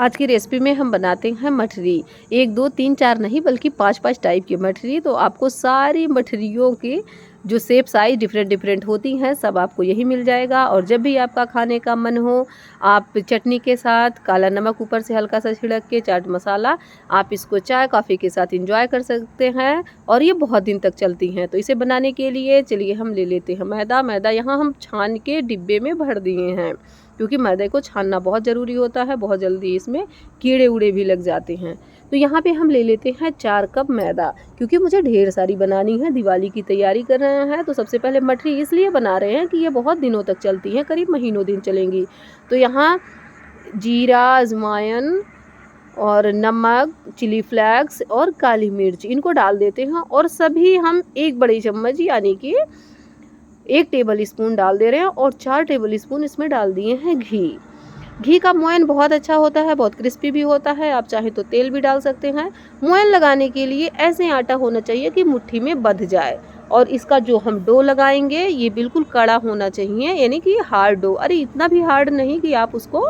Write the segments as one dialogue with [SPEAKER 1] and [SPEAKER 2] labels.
[SPEAKER 1] आज की रेसिपी में हम बनाते हैं मठरी। 1 2 3 4 नहीं बल्कि 5 टाइप की मठरी। तो आपको सारी मठरियों की जो शेप साइज डिफरेंट डिफरेंट होती हैं सब आपको यही मिल जाएगा। और जब भी आपका खाने का मन हो, आप चटनी के साथ काला नमक ऊपर से हल्का सा छिड़क के चाट मसाला, आप इसको चाय कॉफ़ी के साथ इंजॉय कर सकते हैं और ये बहुत दिन तक चलती हैं। तो इसे बनाने के लिए चलिए हम ले लेते हैं मैदा। यहाँ हम छान के डिब्बे में भर दिए हैं क्योंकि मैदे को छानना बहुत ज़रूरी होता है, बहुत जल्दी इसमें कीड़े उड़े भी लग जाते हैं। तो यहाँ पे हम ले लेते हैं 4 कप मैदा, क्योंकि मुझे ढेर सारी बनानी है, दिवाली की तैयारी कर रहे हैं। तो सबसे पहले मठरी इसलिए बना रहे हैं कि ये बहुत दिनों तक चलती हैं, करीब महीनों दिन चलेंगी। तो यहाँ जीरा, अजवाइन और नमक, चिली फ्लेक्स और काली मिर्च इनको डाल देते हैं और सभी हम 1 बड़ी चम्मच यानी कि 1 टेबल स्पून डाल दे रहे हैं और 4 टेबल स्पून इसमें डाल दिए हैं घी। घी का मोयन बहुत अच्छा होता है, बहुत क्रिस्पी भी होता है। आप चाहे तो तेल भी डाल सकते हैं। मोयन लगाने के लिए ऐसे आटा होना चाहिए कि मुट्ठी में बंध जाए। और इसका जो हम डो लगाएंगे ये बिल्कुल कड़ा होना चाहिए, यानी कि हार्ड डो। अरे इतना भी हार्ड नहीं कि आप उसको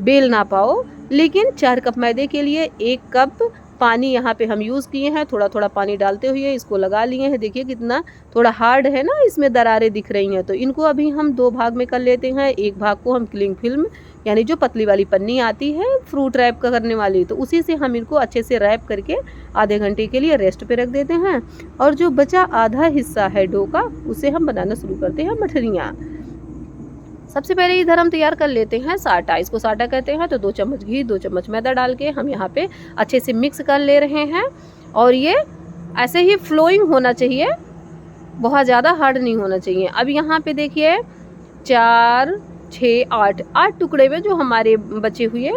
[SPEAKER 1] बेल ना पाओ। लेकिन 4 कप मैदे के लिए 1 कप पानी यहाँ पे हम यूज़ किए हैं। थोड़ा थोड़ा पानी डालते हुए इसको लगा लिए हैं। देखिए कितना थोड़ा हार्ड है ना, इसमें दरारें दिख रही हैं। तो इनको अभी हम 2 भाग में कर लेते हैं। एक भाग को हम क्लिंग फिल्म यानी जो पतली वाली पन्नी आती है फ्रूट रैप का करने वाली, तो उसी से हम इनको अच्छे से रैप करके आधे घंटे के लिए रेस्ट पे रख देते हैं। और जो बचा आधा हिस्सा है डो का, उसे हम बनाना शुरू करते हैं मठरियाँ। सबसे पहले इधर हम तैयार कर लेते हैं साटा। इसको साटा कहते हैं। तो 2 चम्मच घी, 2 चम्मच मैदा डाल के हम यहाँ पे अच्छे से मिक्स कर ले रहे हैं। और ये ऐसे ही फ्लोइंग होना चाहिए, बहुत ज़्यादा हार्ड नहीं होना चाहिए। अब यहाँ पे देखिए 4 6 8 टुकड़े में जो हमारे बचे हुए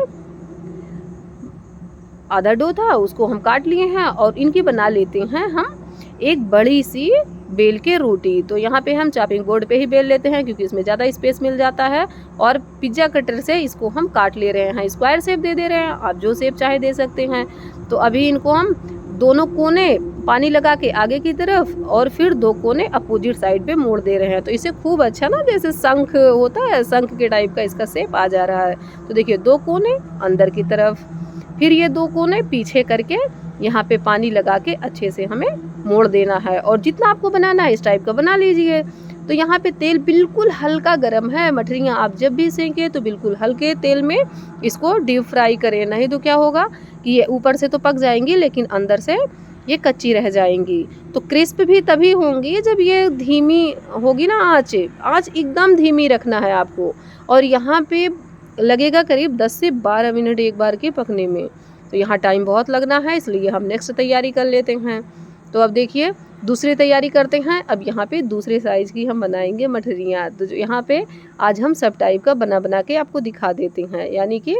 [SPEAKER 1] आधा डो था उसको हम काट लिए हैं और इनकी बना लेते हैं हम एक बड़ी सी बेल के रोटी। तो यहाँ पे हम चॉपिंग बोर्ड पे ही बेल लेते हैं क्योंकि इसमें ज़्यादा स्पेस मिल जाता है। और पिज्ज़ा कटर से इसको हम काट ले रहे हैं, स्क्वायर शेप दे रहे हैं, आप जो शेप चाहे दे सकते हैं। तो अभी इनको हम दोनों कोने पानी लगा के आगे की तरफ और फिर 2 कोने अपोजिट साइड पे मोड़ दे रहे हैं। तो इसे खूब अच्छा ना, जैसे शंख होता है, शंख के टाइप का इसका शेप आ जा रहा है। तो देखिए 2 कोने अंदर की तरफ, फिर ये 2 कोने पीछे करके यहाँ पे पानी लगा के अच्छे से हमें मोड़ देना है। और जितना आपको बनाना है इस टाइप का बना लीजिए। तो यहाँ पे तेल बिल्कुल हल्का गर्म है। मठरियाँ आप जब भी सेंके तो बिल्कुल हल्के तेल में इसको डीप फ्राई करें, नहीं तो क्या होगा कि ये ऊपर से तो पक जाएंगी लेकिन अंदर से ये कच्ची रह जाएंगी। तो क्रिस्प भी तभी होंगी जब ये धीमी होगी ना आँच एकदम धीमी रखना है आपको। और यहाँ पे लगेगा करीब 10 से 12 मिनट एक बार के पकने में। तो यहाँ टाइम बहुत लगना है, इसलिए हम नेक्स्ट तैयारी कर लेते हैं। तो अब देखिए दूसरी तैयारी करते हैं। अब यहाँ पे दूसरे साइज़ की हम बनाएंगे मठरियाँ। तो यहाँ पे आज हम सब टाइप का बना के आपको दिखा देते हैं। यानी कि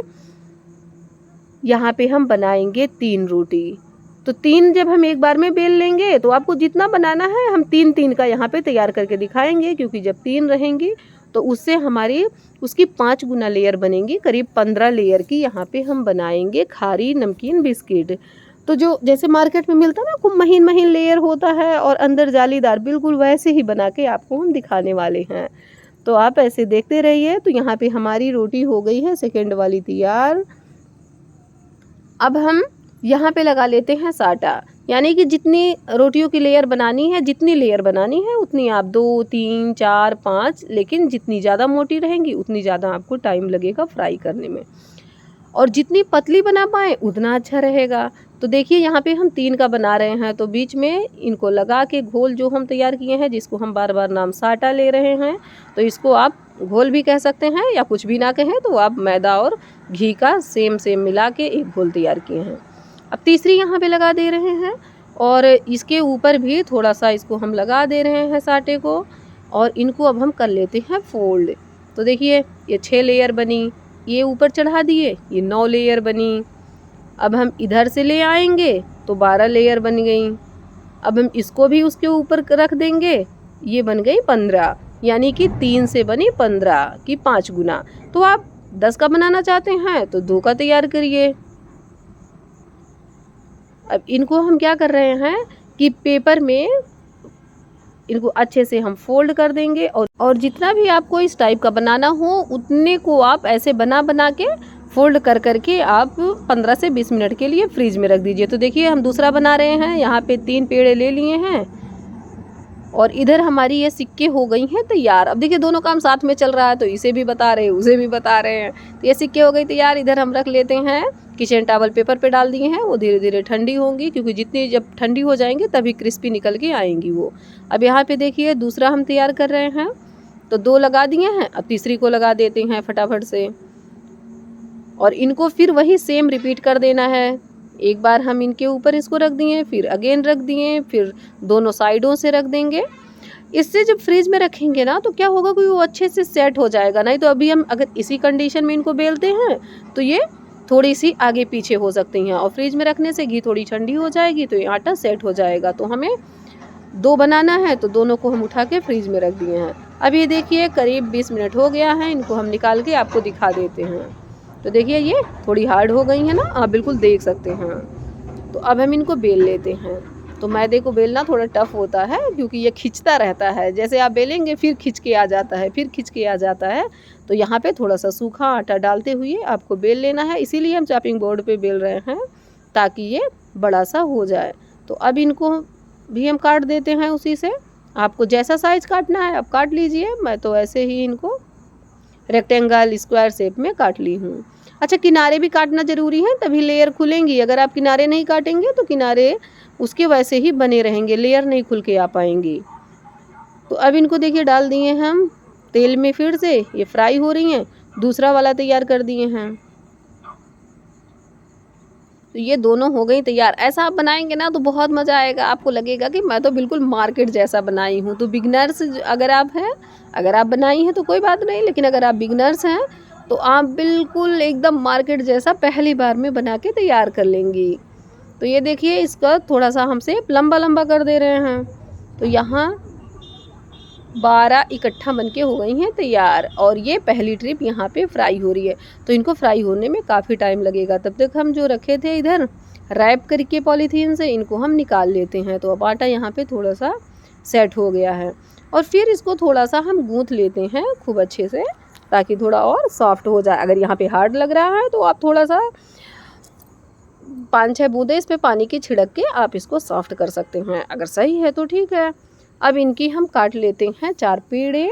[SPEAKER 1] यहाँ पे हम बनाएंगे 3 रोटी। तो 3 जब हम एक बार में बेल लेंगे तो आपको जितना बनाना है हम 3 का यहाँ पे तैयार करके दिखाएंगे, क्योंकि जब 3 रहेंगी तो उससे हमारी उसकी 5 गुना लेयर बनेंगी। करीब 15 लेयर की यहाँ पे हम बनाएंगे खारी नमकीन बिस्किट। तो जो जैसे मार्केट में मिलता है ना, खूब महीन महीन लेयर होता है और अंदर जालीदार, बिल्कुल वैसे ही बना के आपको हम दिखाने वाले हैं। तो आप ऐसे देखते रहिए। तो यहाँ पे हमारी रोटी हो गई है सेकेंड वाली तैयार। अब हम यहाँ पे लगा लेते हैं साटा, यानी कि जितनी रोटियों की लेयर बनानी है, जितनी लेयर बनानी है उतनी आप 2 3 4 5, लेकिन जितनी ज़्यादा मोटी रहेंगी उतनी ज़्यादा आपको टाइम लगेगा फ्राई करने में। और जितनी पतली बना पाएँ उतना अच्छा रहेगा। तो देखिए यहाँ पे हम 3 का बना रहे हैं। तो बीच में इनको लगा के घोल जो हम तैयार किए हैं, जिसको हम बार बार नाम साटा ले रहे हैं, तो इसको आप घोल भी कह सकते हैं या कुछ भी ना कहें तो आप मैदा और घी का सेम मिला के एक घोल तैयार किए हैं। अब तीसरी यहाँ पे लगा दे रहे हैं और इसके ऊपर भी थोड़ा सा इसको हम लगा दे रहे हैं साटे को। और इनको अब हम कर लेते हैं फोल्ड। तो देखिए ये 6 लेयर बनी, ये ऊपर चढ़ा दिए, ये 9 लेयर बनी। अब हम इधर से ले आएंगे तो 12 लेयर बन गई। अब हम इसको भी उसके ऊपर रख देंगे, ये बन गई 15, यानी कि 3 से बनी 15 की 5 गुना। तो आप 10 का बनाना चाहते हैं तो 2 का तैयार करिए। अब इनको हम क्या कर रहे हैं कि पेपर में इनको अच्छे से हम फोल्ड कर देंगे। और जितना भी आपको इस टाइप का बनाना हो उतने को आप ऐसे बना के फोल्ड कर करके आप 15 से 20 मिनट के लिए फ्रीज में रख दीजिए। तो देखिए हम दूसरा बना रहे हैं, यहाँ पे 3 पेड़े ले लिए हैं और इधर हमारी ये सिक्के हो गई हैं तैयार। अब देखिए दोनों काम साथ में चल रहा है, तो इसे भी बता रहे हैं उसे भी बता रहे हैं। तो ये सिक्के हो गई तैयार। इधर हम रख लेते हैं, किचन टॉवल पेपर पे डाल दिए हैं, वो धीरे धीरे ठंडी होंगी, क्योंकि जितनी जब ठंडी हो जाएंगी तभी क्रिस्पी निकल के आएंगी वो। अब यहाँ पे देखिए दूसरा हम तैयार कर रहे हैं, तो 2 लगा दिए हैं, अब तीसरी को लगा देते हैं फटाफट से। और इनको फिर वही सेम रिपीट कर देना है। एक बार हम इनके ऊपर इसको रख दिए, फिर अगेन रख दिए, फिर दोनों साइडों से रख देंगे। इससे जब फ्रिज में रखेंगे ना तो क्या होगा कि वो अच्छे से सेट हो जाएगा। नहीं तो अभी हम अगर इसी कंडीशन में इनको बेलते हैं तो ये थोड़ी सी आगे पीछे हो सकती हैं, और फ्रिज में रखने से घी थोड़ी ठंडी हो जाएगी तो ये आटा सेट हो जाएगा। तो हमें 2 बनाना है, तो दोनों को हम उठा के फ्रिज में रख दिए हैं। अब ये देखिए करीब 20 मिनट हो गया है, इनको हम निकाल के आपको दिखा देते हैं। तो देखिए ये थोड़ी हार्ड हो गई है ना, आप बिल्कुल देख सकते हैं। तो अब हम इनको बेल लेते हैं। तो मैदे को बेलना थोड़ा टफ होता है, क्योंकि ये खिंचता रहता है, जैसे आप बेलेंगे फिर खिंच के आ जाता है, फिर खिंच के आ जाता है। तो यहाँ पे थोड़ा सा सूखा आटा डालते हुए आपको बेल लेना है, इसीलिए हम चॉपिंग बोर्ड पे बेल रहे हैं ताकि ये बड़ा सा हो जाए। तो अब इनको भी हम काट देते हैं उसी से। आपको जैसा साइज़ काटना है आप काट लीजिए, मैं तो ऐसे ही इनको रेक्टेंगल स्क्वायर शेप में काट ली हूँ। अच्छा, किनारे भी काटना ज़रूरी है, तभी लेयर खुलेंगी। अगर आप किनारे नहीं काटेंगे तो किनारे उसके वैसे ही बने रहेंगे, लेयर नहीं खुल के आ पाएंगी। तो अब इनको देखिए डाल दिए हम तेल में, फिर से ये फ्राई हो रही हैं। दूसरा वाला तैयार कर दिए हैं, तो ये दोनों हो गई तैयार। ऐसा आप बनाएंगे ना तो बहुत मज़ा आएगा, आपको लगेगा कि मैं तो बिल्कुल मार्केट जैसा बनाई हूँ। तो बिगनर्स अगर आप हैं, अगर आप बनाई हैं तो कोई बात नहीं, लेकिन अगर आप बिगनर्स हैं तो आप बिल्कुल एकदम मार्केट जैसा पहली बार में बना के तैयार कर लेंगी। तो ये देखिए इसका थोड़ा सा हम शेप लंबा लंबा कर दे रहे हैं। तो यहाँ 12 इकट्ठा बनके हो गई हैं तैयार, और ये पहली ट्रिप यहाँ पे फ्राई हो रही है। तो इनको फ्राई होने में काफ़ी टाइम लगेगा। तब तक हम जो रखे थे इधर रैप करके पॉलीथीन से, इनको हम निकाल लेते हैं। तो अब आटा यहाँ पे थोड़ा सा सेट हो गया है, और फिर इसको थोड़ा सा हम गूँथ लेते हैं खूब अच्छे से, ताकि थोड़ा और सॉफ्ट हो जाए। अगर यहाँ पे हार्ड लग रहा है तो आप थोड़ा सा 5-6 बूंदे इस पे पानी की छिड़क के आप इसको सॉफ्ट कर सकते हैं। अगर सही है तो ठीक है। अब इनकी हम काट लेते हैं 4 पेड़े,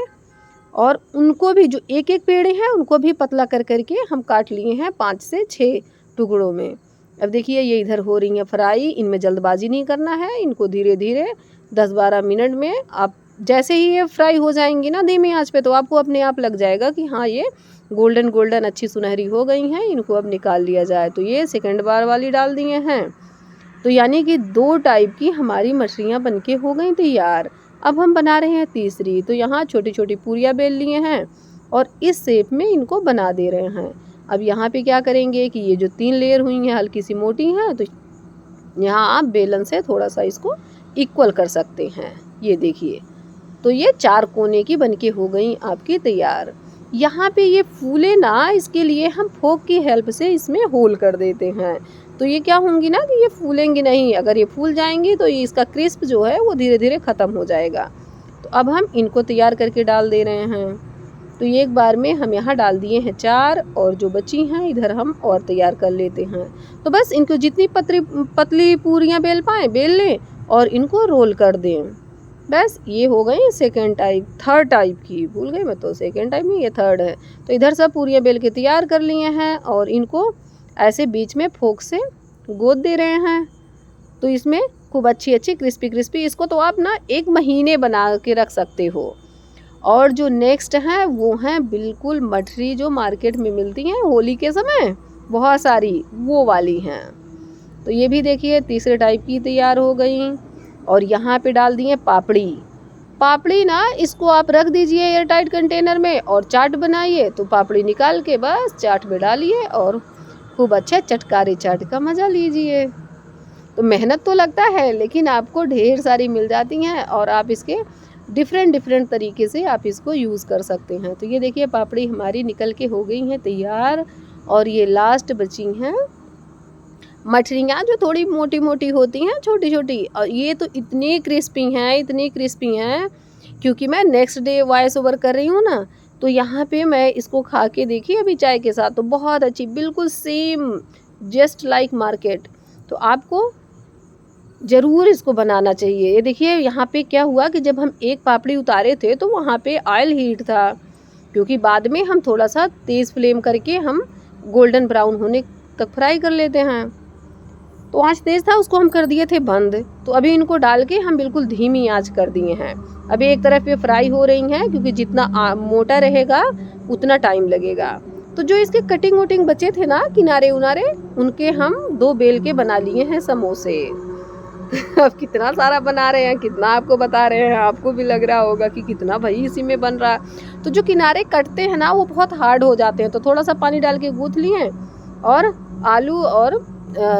[SPEAKER 1] और उनको भी जो एक एक पेड़े हैं उनको भी पतला कर करके हम काट लिए हैं 5 से 6 टुकड़ों में। अब देखिए ये इधर हो रही हैं फ्राई, इनमें जल्दबाजी नहीं करना है, इनको धीरे धीरे 10-12 मिनट में आप जैसे ही ये फ्राई हो जाएंगी ना धीमी आंच पे, तो आपको अपने आप लग जाएगा कि हाँ ये गोल्डन गोल्डन अच्छी सुनहरी हो गई हैं। इनको अब निकाल लिया जाए। तो ये सेकंड बार वाली डाल दिए हैं। तो यानी कि 2 टाइप की हमारी मछलियाँ बनके हो गई तैयार। अब हम बना रहे हैं तीसरी। तो यहाँ छोटी छोटी पूरियाँ बेल लिए हैं और इस शेप में इनको बना दे रहे हैं। अब यहाँ पे क्या करेंगे कि ये जो 3 लेयर हुई हैं हल्की सी मोटी हैं, तो यहाँ आप बेलन से थोड़ा सा इसको इक्वल कर सकते हैं। ये देखिए, तो ये 4 कोने की बनके हो गई आपकी तैयार। यहाँ पे ये फूले ना, इसके लिए हम फोक की हेल्प से इसमें होल कर देते हैं। तो ये क्या होंगी ना कि ये फूलेंगी नहीं। अगर ये फूल जाएंगी तो ये इसका क्रिस्प जो है वो धीरे धीरे ख़त्म हो जाएगा। तो अब हम इनको तैयार करके डाल दे रहे हैं। तो ये एक बार में हम यहाँ डाल दिए हैं 4, और जो बची हैं इधर हम और तैयार कर लेते हैं। तो बस इनको जितनी पतली पूरियाँ बेल पाएँ बेल लें और इनको रोल कर दें। बस ये हो गई सेकेंड टाइप। थर्ड टाइप की भूल गई मैं, तो सेकेंड टाइप नहीं, ये थर्ड है। तो इधर सब पूरियाँ बेल के तैयार कर लिए हैं और इनको ऐसे बीच में फोक से गोद दे रहे हैं। तो इसमें खूब अच्छी क्रिस्पी क्रिस्पी, इसको तो आप ना 1 महीने बना के रख सकते हो। और जो नेक्स्ट हैं वो हैं बिल्कुल मठरी, जो मार्केट में मिलती हैं होली के समय बहुत सारी, वो वाली हैं। तो ये भी देखिए तीसरे टाइप की तैयार हो गई। और यहाँ पे डाल दिए पापड़ी ना, इसको आप रख दीजिए एयर टाइट कंटेनर में और चाट बनाइए। तो पापड़ी निकाल के बस चाट में डालिए और खूब अच्छा चटकारे चाट का मज़ा लीजिए। तो मेहनत तो लगता है, लेकिन आपको ढेर सारी मिल जाती हैं और आप इसके डिफरेंट तरीके से आप इसको यूज़ कर सकते हैं। तो ये देखिए पापड़ी हमारी निकल के हो गई हैं तैयार। और ये लास्ट बची हैं मठरियाँ, जो थोड़ी मोटी मोटी होती हैं, छोटी छोटी। और ये तो इतनी क्रिस्पी हैं क्योंकि मैं नेक्स्ट डे वॉइस ओवर कर रही हूँ ना, तो यहाँ पे मैं इसको खा के देखी अभी चाय के साथ, तो बहुत अच्छी, बिल्कुल सेम, जस्ट लाइक मार्केट। तो आपको ज़रूर इसको बनाना चाहिए। ये देखिए यहाँ पे क्या हुआ कि जब हम एक पापड़ी उतारे थे तो वहाँ पे ऑयल हीट था, क्योंकि बाद में हम थोड़ा सा तेज़ फ्लेम करके हम गोल्डन ब्राउन होने तक फ्राई कर लेते हैं। तो आँच तेज़ था, उसको हम कर दिए थे बंद। तो अभी इनको डाल के हम बिल्कुल धीमी आँच कर दिए हैं। अभी एक तरफ ये फ्राई हो रही हैं, क्योंकि जितना मोटा रहेगा उतना टाइम लगेगा। तो जो इसके कटिंग वटिंग बचे थे ना किनारे उनारे, उनके हम 2 बेल के बना लिए हैं समोसे। अब कितना सारा बना रहे हैं, कितना आपको बता रहे हैं, आपको भी लग रहा होगा कि कितना भाई इसी में बन रहा है। तो जो किनारे कटते हैं ना वो बहुत हार्ड हो जाते हैं, तो थोड़ा सा पानी डाल के गूँथ लिए, और आलू और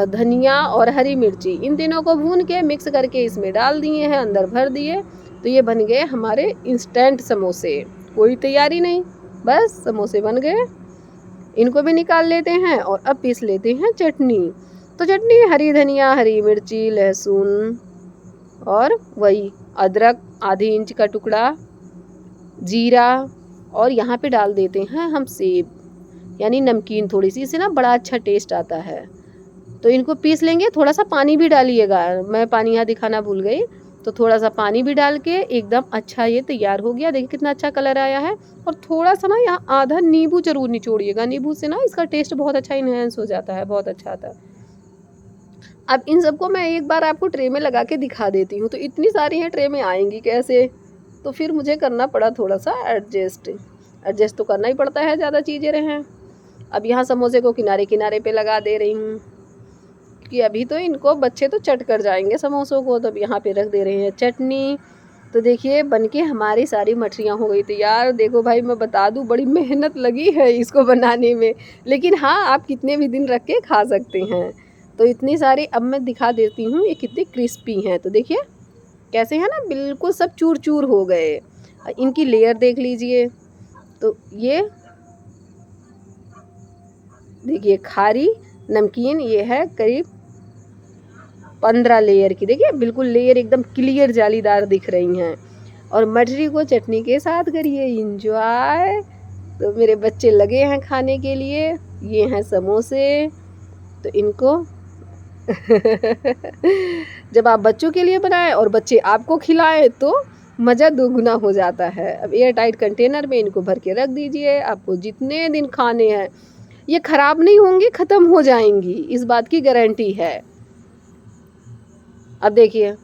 [SPEAKER 1] धनिया और हरी मिर्ची इन तीनों को भून के मिक्स करके इसमें डाल दिए हैं, अंदर भर दिए। तो ये बन गए हमारे इंस्टेंट समोसे, कोई तैयारी नहीं, बस समोसे बन गए। इनको भी निकाल लेते हैं और अब पीस लेते हैं चटनी। तो चटनी हरी धनिया, हरी मिर्ची, लहसुन और वही अदरक आधी इंच का टुकड़ा, जीरा, और यहाँ पे डाल देते हैं हम सेब यानी नमकीन थोड़ी सी, इससे ना बड़ा अच्छा टेस्ट आता है। तो इनको पीस लेंगे, थोड़ा सा पानी भी डालिएगा, मैं पानी यहाँ दिखाना भूल गई। तो थोड़ा सा पानी भी डाल के एकदम अच्छा ये तैयार हो गया। देखिए कितना अच्छा कलर आया है। और थोड़ा सा ना यहाँ आधा नींबू जरूर निचोड़िएगा, नींबू से ना इसका टेस्ट बहुत अच्छा इन्हेंस हो जाता है, बहुत अच्छा आता है। अब इन सबको मैं एक बार आपको ट्रे में लगा के दिखा देती हूँ। तो इतनी सारी हैं, ट्रे में आएंगी कैसे, तो फिर मुझे करना पड़ा थोड़ा सा एडजस्ट तो करना ही पड़ता है, ज़्यादा चीज़ें रहें। अब यहाँ समोसे को किनारे किनारे पे लगा दे रही हूँ, कि अभी तो इनको बच्चे तो चट कर जाएंगे समोसों को। तो अब यहाँ पे रख दे रहे हैं चटनी। तो देखिए बनके हमारी सारी मठरियाँ हो गई तैयार। देखो भाई मैं बता दूँ, बड़ी मेहनत लगी है इसको बनाने में, लेकिन हाँ आप कितने भी दिन रख के खा सकते हैं। तो इतनी सारी अब मैं दिखा देती हूँ ये कितनी क्रिस्पी हैं। तो देखिए कैसे है ना, बिल्कुल सब चूर चूर हो गए। इनकी लेयर देख लीजिए। तो ये देखिए खारी नमकीन, ये है करीब 15 लेयर की। देखिए बिल्कुल लेयर एकदम क्लियर जालीदार दिख रही हैं। और मठरी को चटनी के साथ करिए इंजॉय। तो मेरे बच्चे लगे हैं खाने के लिए। ये हैं समोसे। तो इनको जब आप बच्चों के लिए बनाएं और बच्चे आपको खिलाएं तो मज़ा दोगुना हो जाता है। अब एयर टाइट कंटेनर में इनको भर के रख दीजिए। आपको जितने दिन खाने हैं ये ख़राब नहीं होंगी, ख़त्म हो जाएंगी, इस बात की गारंटी है। अब देखिए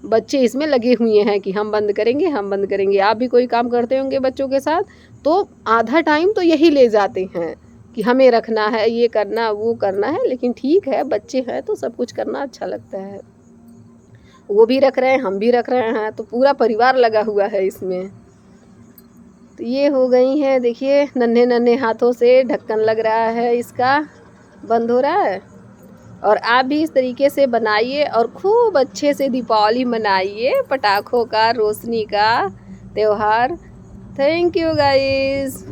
[SPEAKER 1] बच्चे इसमें लगे हुए हैं कि हम बंद करेंगे, हम बंद करेंगे। आप भी कोई काम करते होंगे बच्चों के साथ, तो आधा टाइम तो यही ले जाते हैं कि हमें रखना है, ये करना, वो करना है। लेकिन ठीक है, बच्चे हैं तो सब कुछ करना अच्छा लगता है। वो भी रख रहे हैं, हम भी रख रहे हैं, तो पूरा परिवार लगा हुआ है इसमें। तो ये हो गई हैं, देखिए नन्हे नन्हे हाथों से ढक्कन लग रहा है, इसका बंद हो रहा है। और आप भी इस तरीके से बनाइए और खूब अच्छे से दीपावली मनाइए, पटाखों का, रोशनी का त्यौहार। Thank you guys.